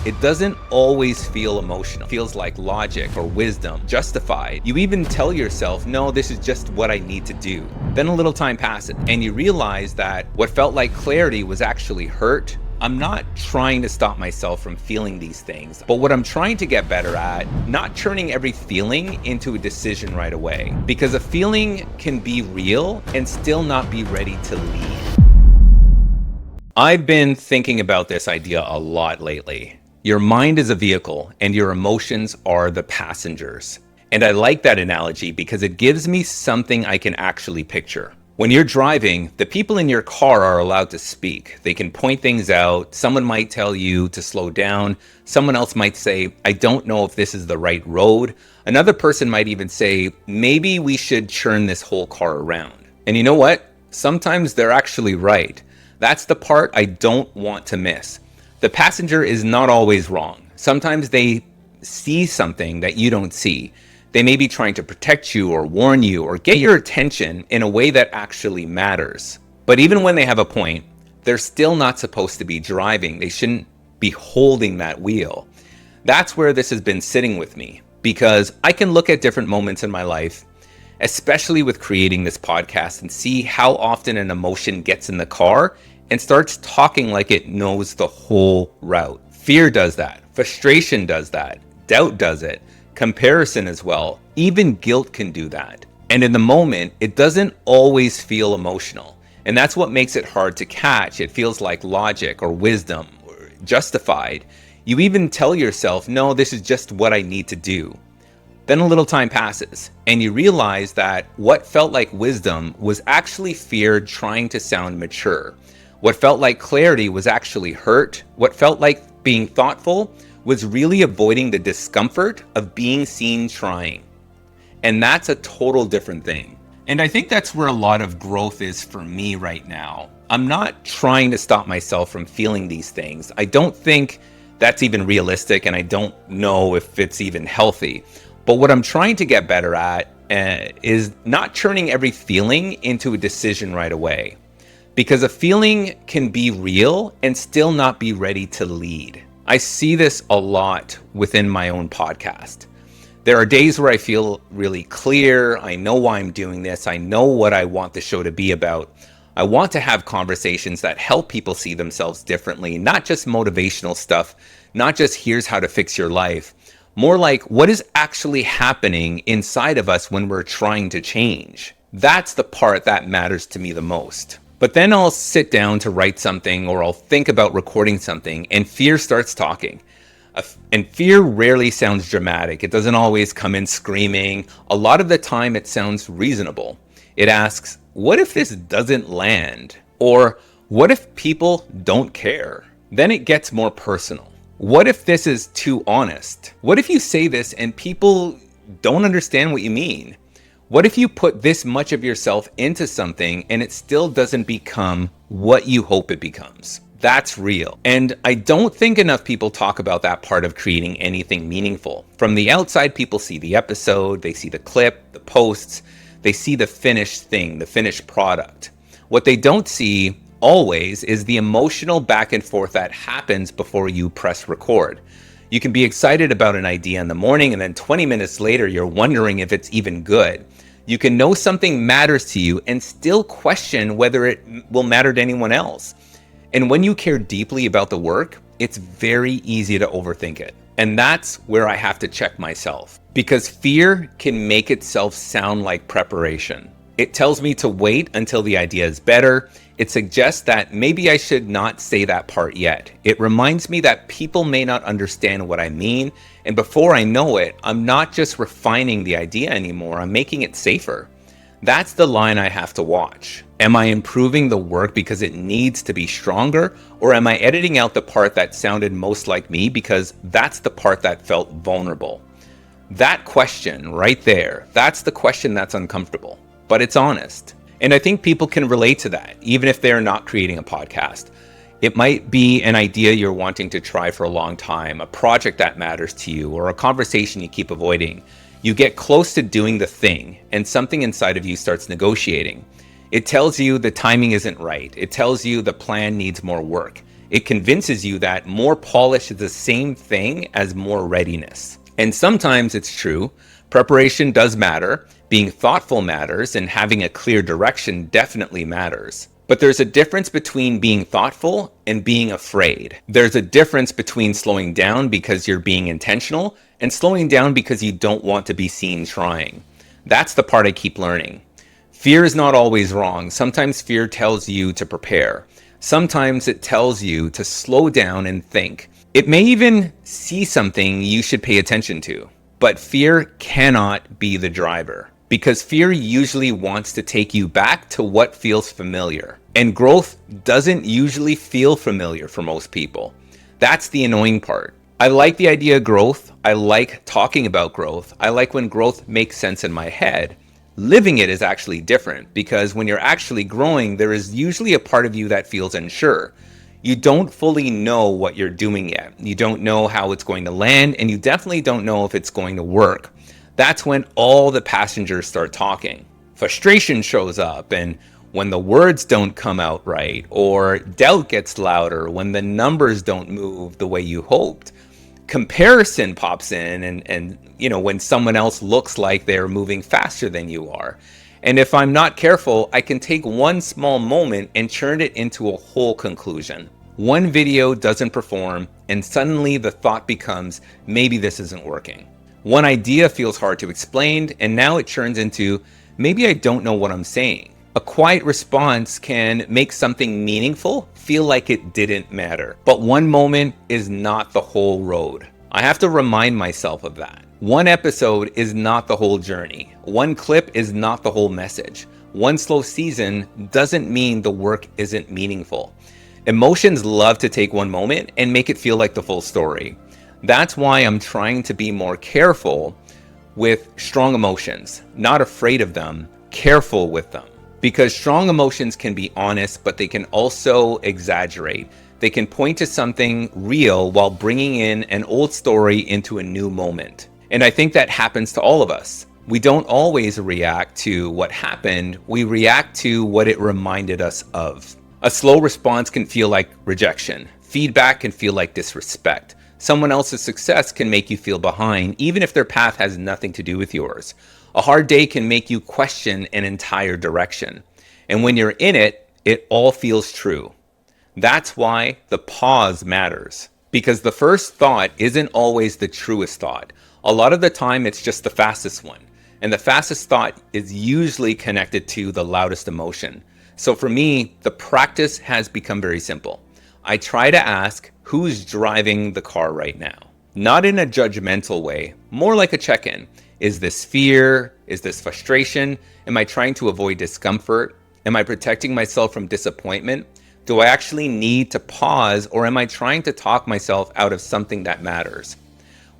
it doesn't always feel emotional. It feels like logic or wisdom, justified. You even tell yourself, no, this is just what I need to do. Then a little time passes and you realize that what felt like clarity was actually hurt. I'm not trying to stop myself from feeling these things, but what I'm trying to get better at, not turning every feeling into a decision right away, because a feeling can be real and still not be ready to lead. I've been thinking about this idea a lot lately. Your mind is a vehicle and your emotions are the passengers. And I like that analogy because it gives me something I can actually picture. When you're driving, the people in your car are allowed to speak. They can point things out. Someone might tell you to slow down. Someone else might say, I don't know if this is the right road. Another person might even say, maybe we should turn this whole car around. And you know what? Sometimes they're actually right. That's the part I don't want to miss. The passenger is not always wrong. Sometimes they see something that you don't see. They may be trying to protect you or warn you or get your attention in a way that actually matters. But even when they have a point, they're still not supposed to be driving. They shouldn't be holding that wheel. That's where this has been sitting with me, because I can look at different moments in my life, especially with creating this podcast, and see how often an emotion gets in the car and starts talking like it knows the whole route. Fear does that. Frustration does that. Doubt does it. Comparison as well. Even guilt can do that. And in the moment, it doesn't always feel emotional. And that's what makes it hard to catch. It feels like logic or wisdom or justified. You even tell yourself, no, this is just what I need to do. Then a little time passes and you realize that what felt like wisdom was actually fear trying to sound mature. What felt like clarity was actually hurt. What felt like being thoughtful was really avoiding the discomfort of being seen trying. And that's a total different thing. And I think that's where a lot of growth is for me right now. I'm not trying to stop myself from feeling these things. I don't think that's even realistic, and I don't know if it's even healthy. But what I'm trying to get better at is not turning every feeling into a decision right away. Because a feeling can be real and still not be ready to lead. I see this a lot within my own podcast. There are days where I feel really clear. I know why I'm doing this. I know what I want the show to be about. I want to have conversations that help people see themselves differently, not just motivational stuff, not just here's how to fix your life. More like what is actually happening inside of us when we're trying to change. That's the part that matters to me the most. But then I'll sit down to write something, or I'll think about recording something, and fear starts talking. And fear rarely sounds dramatic. It doesn't always come in screaming. A lot of the time it sounds reasonable. It asks, what if this doesn't land? Or what if people don't care? Then it gets more personal. What if this is too honest? What if you say this and people don't understand what you mean? What if you put this much of yourself into something and it still doesn't become what you hope it becomes? That's real. And I don't think enough people talk about that part of creating anything meaningful. From the outside, people see the episode, they see the clip, the posts, they see the finished thing, the finished product. What they don't see always is the emotional back and forth that happens before you press record. You can be excited about an idea in the morning and then 20 minutes later, you're wondering if it's even good. You can know something matters to you and still question whether it will matter to anyone else. And when you care deeply about the work, it's very easy to overthink it. And that's where I have to check myself, because fear can make itself sound like preparation. It tells me to wait until the idea is better. It suggests that maybe I should not say that part yet. It reminds me that people may not understand what I mean. And before I know it, I'm not just refining the idea anymore, I'm making it safer. That's the line I have to watch. Am I improving the work because it needs to be stronger? Or am I editing out the part that sounded most like me because that's the part that felt vulnerable? That question right there, that's the question that's uncomfortable, but it's honest. And I think people can relate to that, even if they're not creating a podcast. It might be an idea you're wanting to try for a long time, a project that matters to you, or a conversation you keep avoiding. You get close to doing the thing, and something inside of you starts negotiating. It tells you the timing isn't right. It tells you the plan needs more work. It convinces you that more polish is the same thing as more readiness. And sometimes it's true. Preparation does matter. Being thoughtful matters, and having a clear direction definitely matters. But there's a difference between being thoughtful and being afraid. There's a difference between slowing down because you're being intentional and slowing down because you don't want to be seen trying. That's the part I keep learning. Fear is not always wrong. Sometimes fear tells you to prepare. Sometimes it tells you to slow down and think. It may even see something you should pay attention to. But fear cannot be the driver, because fear usually wants to take you back to what feels familiar. And growth doesn't usually feel familiar for most people. That's the annoying part. I like the idea of growth. I like talking about growth. I like when growth makes sense in my head. Living it is actually different, because when you're actually growing, there is usually a part of you that feels unsure. You don't fully know what you're doing yet. You don't know how it's going to land, and you definitely don't know if it's going to work. That's when all the passengers start talking. Frustration shows up, and when the words don't come out right, or doubt gets louder when the numbers don't move the way you hoped. Comparison pops in, and when someone else looks like they're moving faster than you are. And if I'm not careful, I can take one small moment and turn it into a whole conclusion. One video doesn't perform, and suddenly the thought becomes, maybe this isn't working. One idea feels hard to explain, and now it turns into, maybe I don't know what I'm saying. A quiet response can make something meaningful feel like it didn't matter. But one moment is not the whole road. I have to remind myself of that. One episode is not the whole journey. One clip is not the whole message. One slow season doesn't mean the work isn't meaningful. Emotions love to take one moment and make it feel like the full story. That's why I'm trying to be more careful with strong emotions, not afraid of them, careful with them. Because strong emotions can be honest, but they can also exaggerate. They can point to something real while bringing in an old story into a new moment. And I think that happens to all of us. We don't always react to what happened, we react to what it reminded us of. A slow response can feel like rejection. Feedback can feel like disrespect. Someone else's success can make you feel behind, even if their path has nothing to do with yours. A hard day can make you question an entire direction. And when you're in it, it all feels true. That's why the pause matters. Because the first thought isn't always the truest thought. A lot of the time, it's just the fastest one. And the fastest thought is usually connected to the loudest emotion. So for me, the practice has become very simple. I try to ask, who's driving the car right now? Not in a judgmental way, more like a check-in. Is this fear? Is this frustration? Am I trying to avoid discomfort? Am I protecting myself from disappointment? Do I actually need to pause, or am I trying to talk myself out of something that matters?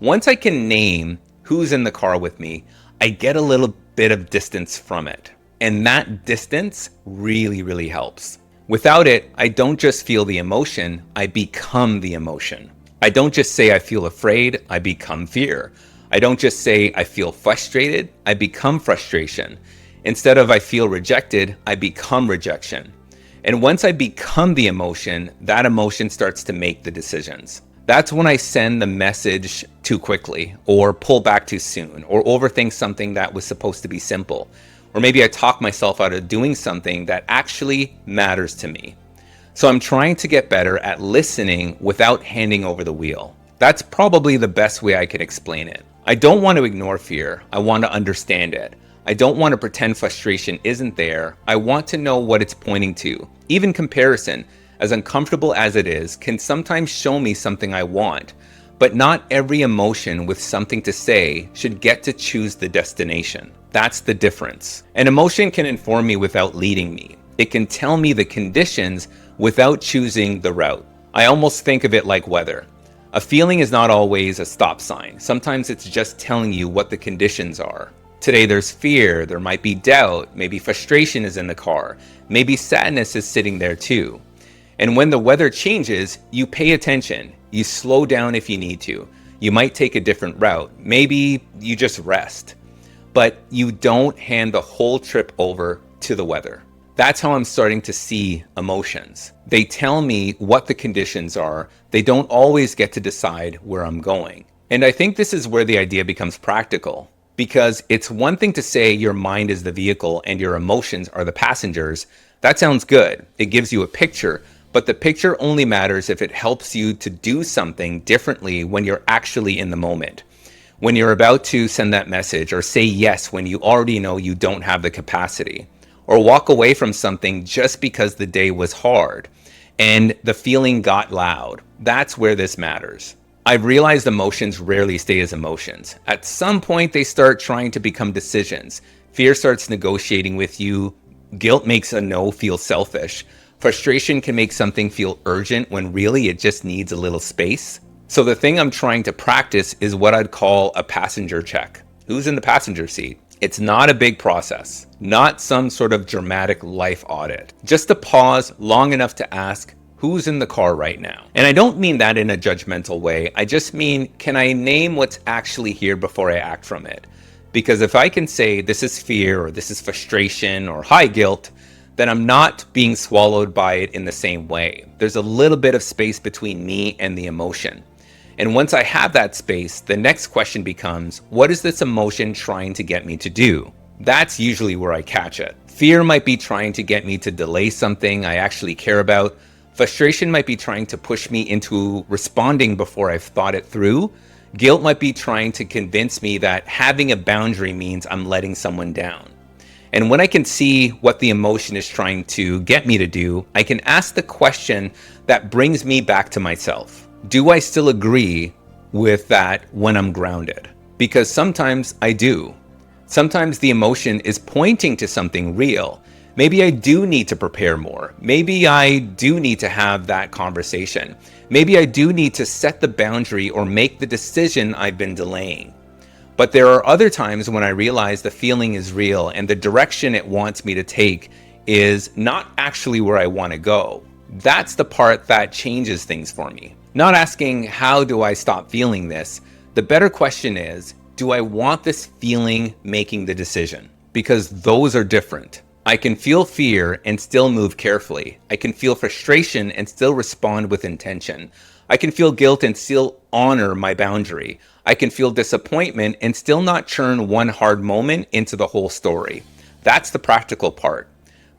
Once I can name who's in the car with me, I get a little bit of distance from it. And that distance really, really helps. Without it, I don't just feel the emotion, I become the emotion. I don't just say I feel afraid, I become fear. I don't just say I feel frustrated, I become frustration. Instead of I feel rejected, I become rejection. And once I become the emotion, that emotion starts to make the decisions. That's when I send the message too quickly, or pull back too soon, or overthink something that was supposed to be simple. Or maybe I talk myself out of doing something that actually matters to me. So I'm trying to get better at listening without handing over the wheel. That's probably the best way I can explain it. I don't want to ignore fear. I want to understand it. I don't want to pretend frustration isn't there. I want to know what it's pointing to. Even comparison, as uncomfortable as it is, can sometimes show me something I want. But not every emotion with something to say should get to choose the destination. That's the difference. An emotion can inform me without leading me. It can tell me the conditions without choosing the route. I almost think of it like weather. A feeling is not always a stop sign. Sometimes it's just telling you what the conditions are. Today there's fear, there might be doubt, maybe frustration is in the car, maybe sadness is sitting there too. And when the weather changes, you pay attention. You slow down if you need to. You might take a different route. Maybe you just rest. But you don't hand the whole trip over to the weather. That's how I'm starting to see emotions. They tell me what the conditions are. They don't always get to decide where I'm going. And I think this is where the idea becomes practical, because it's one thing to say your mind is the vehicle and your emotions are the passengers. That sounds good. It gives you a picture, but the picture only matters if it helps you to do something differently when you're actually in the moment. When you're about to send that message, or say yes when you already know you don't have the capacity, or walk away from something just because the day was hard and the feeling got loud. That's where this matters. I've realized emotions rarely stay as emotions. At some point, they start trying to become decisions. Fear starts negotiating with you. Guilt makes a no feel selfish. Frustration can make something feel urgent when really it just needs a little space. So the thing I'm trying to practice is what I'd call a passenger check. Who's in the passenger seat? It's not a big process, not some sort of dramatic life audit. Just a pause long enough to ask, who's in the car right now? And I don't mean that in a judgmental way. I just mean, can I name what's actually here before I act from it? Because if I can say this is fear, or this is frustration, or high guilt, then I'm not being swallowed by it in the same way. There's a little bit of space between me and the emotion. And once I have that space, the next question becomes, what is this emotion trying to get me to do? That's usually where I catch it. Fear might be trying to get me to delay something I actually care about. Frustration might be trying to push me into responding before I've thought it through. Guilt might be trying to convince me that having a boundary means I'm letting someone down. And when I can see what the emotion is trying to get me to do, I can ask the question that brings me back to myself. Do I still agree with that when I'm grounded? Because sometimes I do. Sometimes the emotion is pointing to something real. Maybe I do need to prepare more. Maybe I do need to have that conversation. Maybe I do need to set the boundary or make the decision I've been delaying. But there are other times when I realize the feeling is real and the direction it wants me to take is not actually where I want to go. That's the part that changes things for me. Not asking, how do I stop feeling this? The better question is, do I want this feeling making the decision? Because those are different. I can feel fear and still move carefully. I can feel frustration and still respond with intention. I can feel guilt and still honor my boundary. I can feel disappointment and still not turn one hard moment into the whole story. That's the practical part.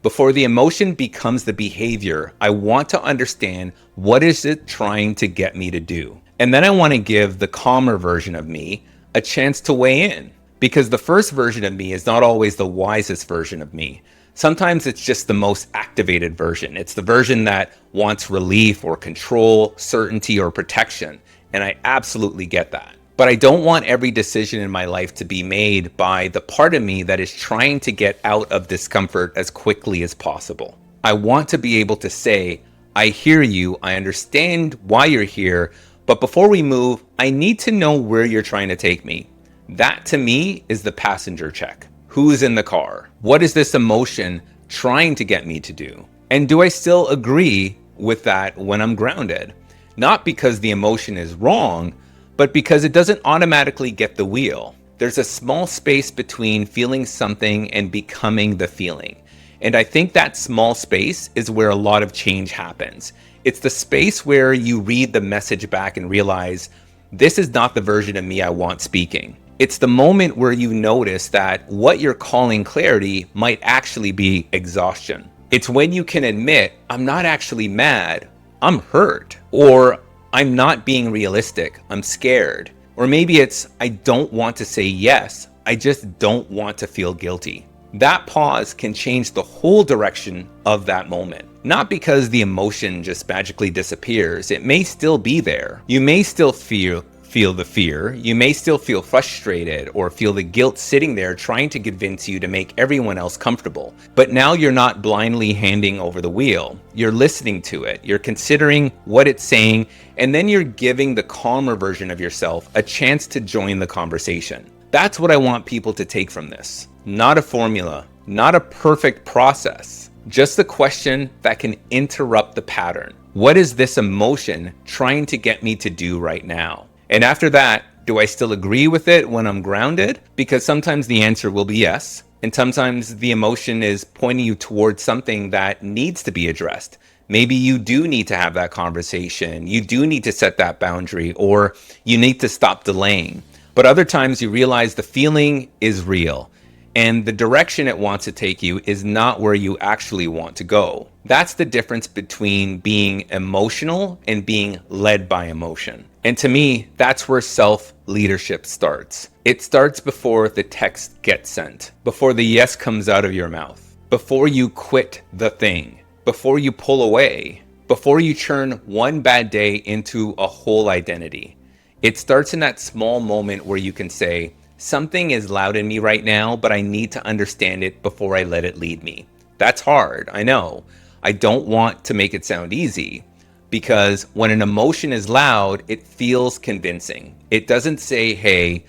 Before the emotion becomes the behavior, I want to understand what is it trying to get me to do. And then I want to give the calmer version of me a chance to weigh in. Because the first version of me is not always the wisest version of me. Sometimes it's just the most activated version. It's the version that wants relief or control, certainty or protection. And I absolutely get that. But I don't want every decision in my life to be made by the part of me that is trying to get out of discomfort as quickly as possible. I want to be able to say, I hear you, I understand why you're here, but before we move, I need to know where you're trying to take me. That to me is the passenger check. Who's in the car? What is this emotion trying to get me to do? And do I still agree with that when I'm grounded? Not because the emotion is wrong, but because it doesn't automatically get the wheel. There's a small space between feeling something and becoming the feeling. And I think that small space is where a lot of change happens. It's the space where you read the message back and realize, this is not the version of me I want speaking. It's the moment where you notice that what you're calling clarity might actually be exhaustion. It's when you can admit, I'm not actually mad, I'm hurt. Or I'm not being realistic, I'm scared. Or maybe it's, I don't want to say yes, I just don't want to feel guilty. That pause can change the whole direction of that moment. Not because the emotion just magically disappears, it may still be there. You may still feel the fear, you may still feel frustrated or feel the guilt sitting there trying to convince you to make everyone else comfortable. But now you're not blindly handing over the wheel. You're listening to it, you're considering what it's saying, and then you're giving the calmer version of yourself a chance to join the conversation. That's what I want people to take from this. Not a formula, not a perfect process, just a question that can interrupt the pattern. What is this emotion trying to get me to do right now? And after that, do I still agree with it when I'm grounded? Because sometimes the answer will be yes. And sometimes the emotion is pointing you towards something that needs to be addressed. Maybe you do need to have that conversation. You do need to set that boundary, or you need to stop delaying. But other times you realize the feeling is real and the direction it wants to take you is not where you actually want to go. That's the difference between being emotional and being led by emotion. And to me, that's where self-leadership starts. It starts before the text gets sent, before the yes comes out of your mouth, before you quit the thing, before you pull away, before you turn one bad day into a whole identity. It starts in that small moment where you can say, something is loud in me right now, but I need to understand it before I let it lead me. That's hard, I know. I don't want to make it sound easy, because when an emotion is loud, it feels convincing. It doesn't say, hey,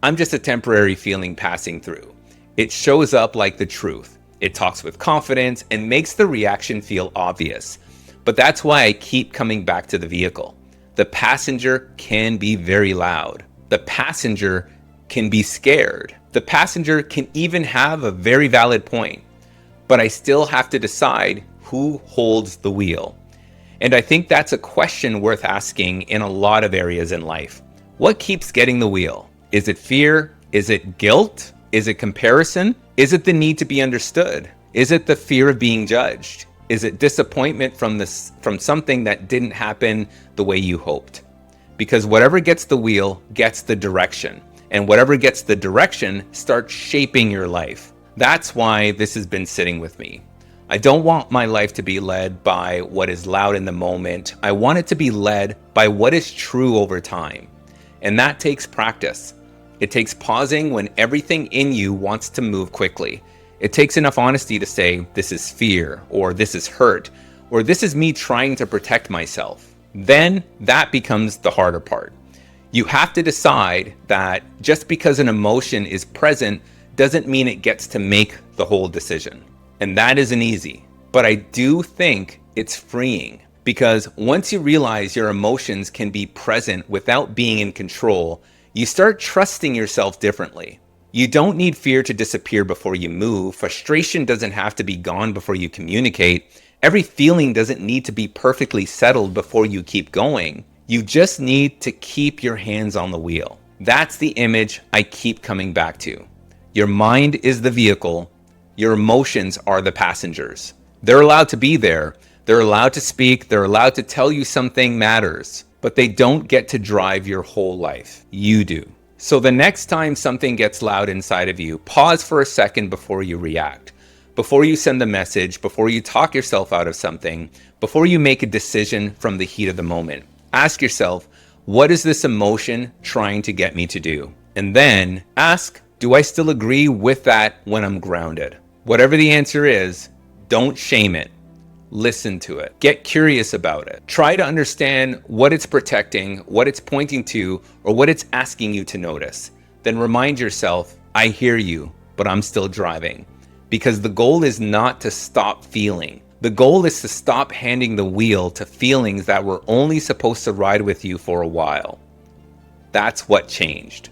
I'm just a temporary feeling passing through. It shows up like the truth. It talks with confidence and makes the reaction feel obvious. But that's why I keep coming back to the vehicle. The passenger can be very loud. The passenger can be scared. The passenger can even have a very valid point. But I still have to decide who holds the wheel. And I think that's a question worth asking in a lot of areas in life. What keeps getting the wheel? Is it fear? Is it guilt? Is it comparison? Is it the need to be understood? Is it the fear of being judged? Is it disappointment from something that didn't happen the way you hoped? Because whatever gets the wheel gets the direction, and whatever gets the direction starts shaping your life. That's why this has been sitting with me. I don't want my life to be led by what is loud in the moment. I want it to be led by what is true over time. And that takes practice. It takes pausing when everything in you wants to move quickly. It takes enough honesty to say, this is fear, or this is hurt, or this is me trying to protect myself. Then that becomes the harder part. You have to decide that just because an emotion is present doesn't mean it gets to make the whole decision. And that isn't easy. But I do think it's freeing, because once you realize your emotions can be present without being in control, you start trusting yourself differently. You don't need fear to disappear before you move. Frustration doesn't have to be gone before you communicate. Every feeling doesn't need to be perfectly settled before you keep going. You just need to keep your hands on the wheel. That's the image I keep coming back to. Your mind is the vehicle. Your emotions are the passengers. They're allowed to be there. They're allowed to speak. They're allowed to tell you something matters. But they don't get to drive your whole life. You do. So the next time something gets loud inside of you, pause for a second before you react. Before you send a message, before you talk yourself out of something, before you make a decision from the heat of the moment. Ask yourself, what is this emotion trying to get me to do? And then ask, do I still agree with that when I'm grounded? Whatever the answer is, don't shame it. Listen to it. Get curious about it. Try to understand what it's protecting, what it's pointing to, or what it's asking you to notice. Then remind yourself, I hear you, but I'm still driving. Because the goal is not to stop feeling. The goal is to stop handing the wheel to feelings that were only supposed to ride with you for a while. That's what changed.